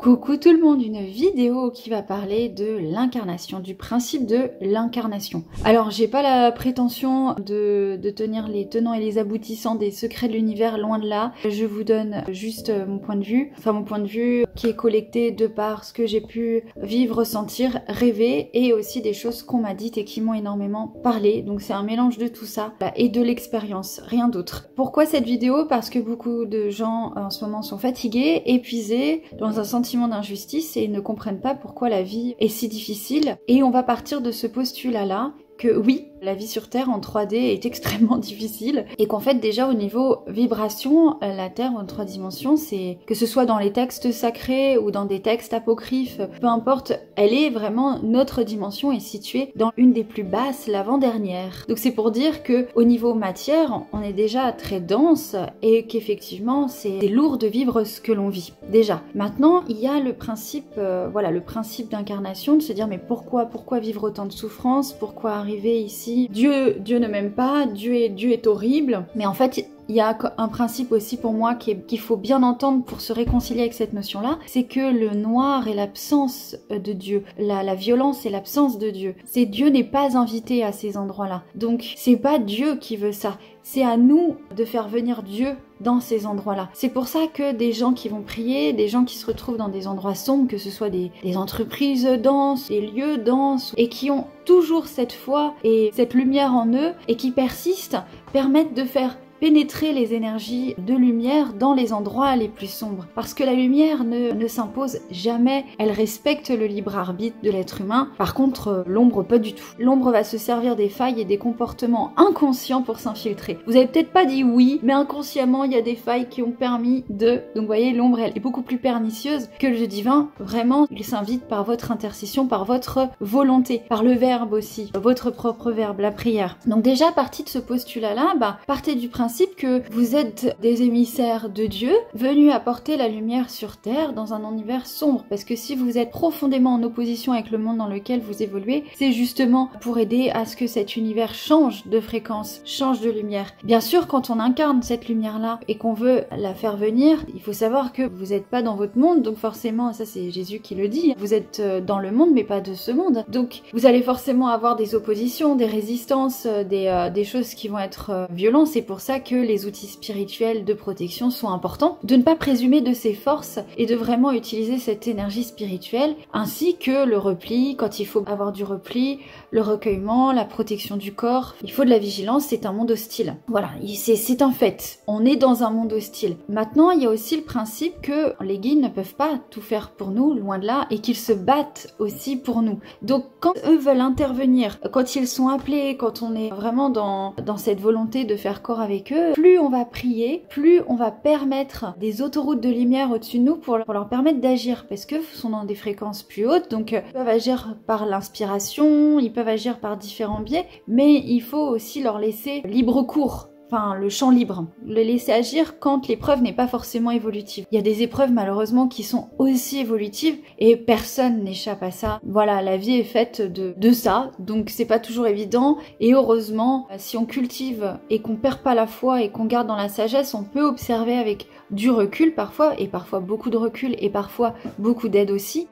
Coucou tout le monde, une vidéo qui va parler de l'incarnation, du principe de l'incarnation. Alors j'ai pas la prétention de tenir les tenants et les aboutissants des secrets de l'univers, loin de là. Je vous donne juste mon point de vue, qui est collecté de par ce que j'ai pu vivre, ressentir, rêver et aussi des choses qu'on m'a dites et qui m'ont énormément parlé. Donc c'est un mélange de tout ça et de l'expérience, rien d'autre. Pourquoi cette vidéo? Parce que beaucoup de gens en ce moment sont fatigués, épuisés, dans un sentiment d'injustice et ne comprennent pas pourquoi la vie est si difficile. Et on va partir de ce postulat-là que oui, la vie sur Terre en 3D est extrêmement difficile et qu'en fait déjà au niveau vibration, la Terre en 3 dimensions, c'est que ce soit dans les textes sacrés ou dans des textes apocryphes, peu importe, elle est vraiment, notre dimension est située dans une des plus basses, l'avant-dernière. Donc c'est pour dire que au niveau matière, on est déjà très dense et qu'effectivement c'est lourd de vivre ce que l'on vit. Déjà. Maintenant, il y a le principe, le principe d'incarnation, de se dire mais pourquoi vivre autant de souffrance, pourquoi arriver ici, Dieu ne m'aime pas, Dieu est horrible. Mais en fait, il y a un principe aussi pour moi qu'il faut bien entendre pour se réconcilier avec cette notion-là, c'est que le noir est l'absence de Dieu, la violence est l'absence de Dieu. C'est Dieu n'est pas invité à ces endroits-là. Donc c'est pas Dieu qui veut ça, c'est à nous de faire venir Dieu dans ces endroits-là. C'est pour ça que des gens qui vont prier, des gens qui se retrouvent dans des endroits sombres, que ce soit des entreprises denses, des lieux denses, et qui ont toujours cette foi et cette lumière en eux, et qui persistent, permettent de faire pénétrer les énergies de lumière dans les endroits les plus sombres. Parce que la lumière ne s'impose jamais, elle respecte le libre arbitre de l'être humain. Par contre, l'ombre pas du tout. L'ombre va se servir des failles et des comportements inconscients pour s'infiltrer. Vous avez peut-être pas dit oui, mais inconsciemment, il y a des failles qui ont permis de... Donc vous voyez, l'ombre, elle est beaucoup plus pernicieuse que le divin. Vraiment, il s'invite par votre intercession, par votre volonté, par le verbe aussi, votre propre verbe, la prière. Donc déjà, partie de ce postulat-là, partez du principe que vous êtes des émissaires de Dieu, venus apporter la lumière sur Terre dans un univers sombre. Parce que si vous êtes profondément en opposition avec le monde dans lequel vous évoluez, c'est justement pour aider à ce que cet univers change de fréquence, change de lumière. Bien sûr, quand on incarne cette lumière-là et qu'on veut la faire venir, il faut savoir que vous n'êtes pas dans votre monde, donc forcément, ça c'est Jésus qui le dit, vous êtes dans le monde mais pas de ce monde. Donc vous allez forcément avoir des oppositions, des résistances, des choses qui vont être violentes. C'est pour ça que les outils spirituels de protection sont importants, de ne pas présumer de ses forces et de vraiment utiliser cette énergie spirituelle, ainsi que le repli, quand il faut avoir du repli, le recueillement, la protection du corps. Il faut de la vigilance, c'est un monde hostile. Voilà, c'est un fait. On est dans un monde hostile. Maintenant, il y a aussi le principe que les guides ne peuvent pas tout faire pour nous, loin de là, et qu'ils se battent aussi pour nous. Donc, quand eux veulent intervenir, quand ils sont appelés, quand on est vraiment dans cette volonté de faire corps avec eux, plus on va prier, plus on va permettre des autoroutes de lumière au-dessus de nous pour leur permettre d'agir, parce que sont dans des fréquences plus hautes, donc ils peuvent agir par l'inspiration, ils peuvent agir par différents biais, mais il faut aussi leur laisser libre cours. Enfin, le champ libre. Le laisser agir quand l'épreuve n'est pas forcément évolutive. Il y a des épreuves malheureusement qui sont aussi évolutives et personne n'échappe à ça. Voilà, la vie est faite de ça, donc c'est pas toujours évident et heureusement, si on cultive et qu'on perd pas la foi et qu'on garde dans la sagesse, on peut observer avec du recul parfois, et parfois beaucoup de recul et parfois beaucoup d'aide aussi,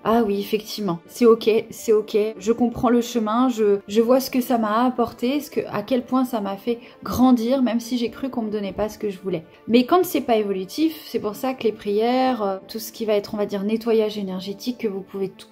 ah oui, effectivement, c'est ok, je comprends le chemin, je vois ce que ça m'a apporté, à quel point ça m'a fait grandir, même si j'ai cru qu'on me donnait pas ce que je voulais. Mais quand c'est pas évolutif, c'est pour ça que les prières, tout ce qui va être, on va dire, nettoyage énergétique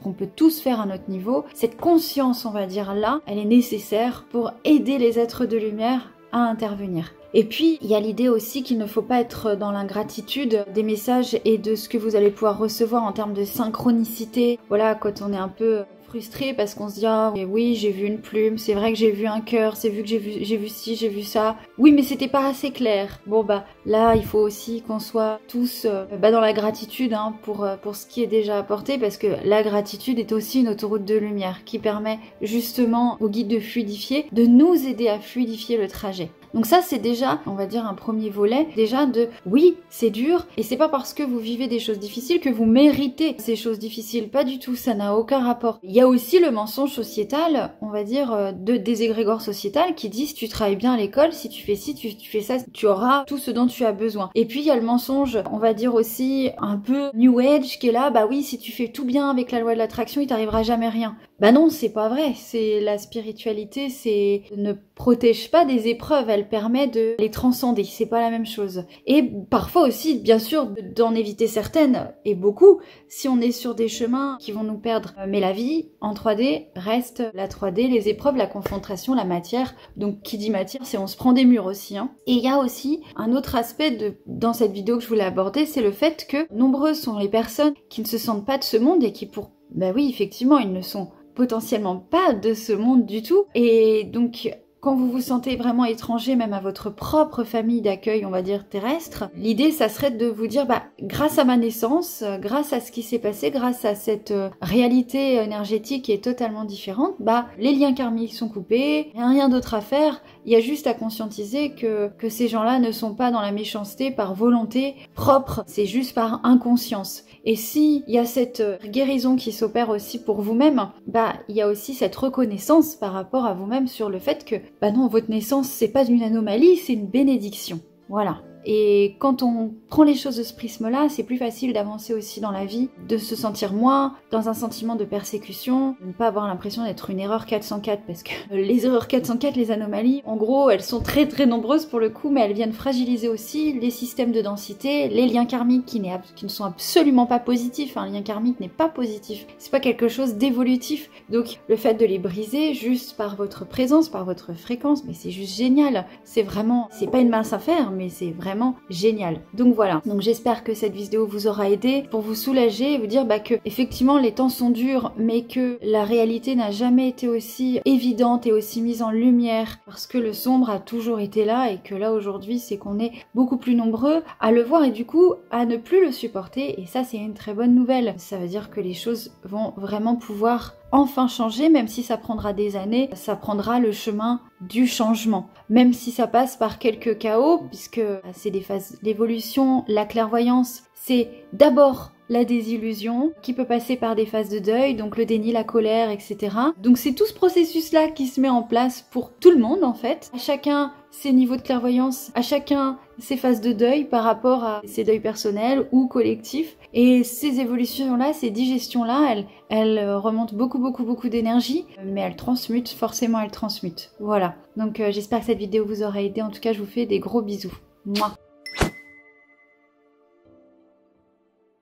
qu'on peut tous faire à notre niveau, cette conscience, on va dire là, elle est nécessaire pour aider les êtres de lumière à intervenir. Et puis, il y a l'idée aussi qu'il ne faut pas être dans l'ingratitude des messages et de ce que vous allez pouvoir recevoir en termes de synchronicité. Voilà, quand on est un peu frustré parce qu'on se dit « Ah oui, j'ai vu une plume, c'est vrai que j'ai vu un cœur, c'est vu que j'ai vu ci, j'ai vu ça. Oui, mais c'était pas assez clair. » Bon là, il faut aussi qu'on soit tous dans la gratitude pour ce qui est déjà apporté, parce que la gratitude est aussi une autoroute de lumière qui permet justement aux guides de fluidifier, de nous aider à fluidifier le trajet. Donc ça c'est déjà, on va dire, un premier volet, déjà de oui, c'est dur, et c'est pas parce que vous vivez des choses difficiles que vous méritez ces choses difficiles, pas du tout, ça n'a aucun rapport. Il y a aussi le mensonge sociétal, on va dire, des égrégores sociétales qui disent tu travailles bien à l'école, si tu fais ci, tu fais ça, tu auras tout ce dont tu as besoin. Et puis il y a le mensonge, on va dire aussi un peu New Age, qui est là, bah oui, si tu fais tout bien avec la loi de l'attraction, il t'arrivera jamais rien. Bah non, c'est pas vrai, c'est la spiritualité, c'est ne protège pas des épreuves, elle permet de les transcender, c'est pas la même chose. Et parfois aussi, bien sûr, d'en éviter certaines, et beaucoup, si on est sur des chemins qui vont nous perdre. Mais la vie, en 3D, reste la 3D, les épreuves, la confrontation, la matière. Donc qui dit matière, c'est on se prend des murs aussi. Hein. Et il y a aussi un autre aspect dans cette vidéo que je voulais aborder, c'est le fait que nombreuses sont les personnes qui ne se sentent pas de ce monde et qui bah oui, effectivement, ils ne sont potentiellement pas de ce monde du tout. Et donc, quand vous vous sentez vraiment étranger, même à votre propre famille d'accueil, on va dire terrestre, l'idée, ça serait de vous dire, bah, grâce à ma naissance, grâce à ce qui s'est passé, grâce à cette réalité énergétique qui est totalement différente, bah, les liens karmiques sont coupés, il n'y a rien d'autre à faire. Il y a juste à conscientiser que ces gens-là ne sont pas dans la méchanceté par volonté propre, c'est juste par inconscience. Et si il y a cette guérison qui s'opère aussi pour vous-même, bah il y a aussi cette reconnaissance par rapport à vous-même sur le fait que bah non, votre naissance c'est pas une anomalie, c'est une bénédiction. Voilà. Et quand on prend les choses de ce prisme-là, c'est plus facile d'avancer aussi dans la vie, de se sentir moins dans un sentiment de persécution, de ne pas avoir l'impression d'être une erreur 404, parce que les erreurs 404, les anomalies, en gros, elles sont très très nombreuses pour le coup, mais elles viennent fragiliser aussi les systèmes de densité, les liens karmiques qui ne sont absolument pas positifs. Un lien karmique n'est pas positif, c'est pas quelque chose d'évolutif. Donc le fait de les briser juste par votre présence, par votre fréquence, mais c'est juste génial. C'est vraiment, c'est pas une mince affaire, mais c'est vraiment génial. Donc voilà, donc j'espère que cette vidéo vous aura aidé pour vous soulager et vous dire bah, que effectivement les temps sont durs, mais que la réalité n'a jamais été aussi évidente et aussi mise en lumière, parce que le sombre a toujours été là et que là aujourd'hui c'est qu'on est beaucoup plus nombreux à le voir et du coup à ne plus le supporter, et ça c'est une très bonne nouvelle. Ça veut dire que les choses vont vraiment pouvoir enfin changer, même si ça prendra des années, ça prendra le chemin du changement. Même si ça passe par quelques chaos, puisque c'est des phases d'évolution, la clairvoyance, c'est d'abord la désillusion, qui peut passer par des phases de deuil, donc le déni, la colère, etc. Donc c'est tout ce processus-là qui se met en place pour tout le monde en fait. À chacun ses niveaux de clairvoyance, à chacun ses phases de deuil par rapport à ses deuils personnels ou collectifs. Et ces évolutions-là, ces digestions-là, elles remontent beaucoup d'énergie, mais elles transmutent, forcément elles transmutent. Voilà. Donc j'espère que cette vidéo vous aura aidé. En tout cas, je vous fais des gros bisous. Mouah.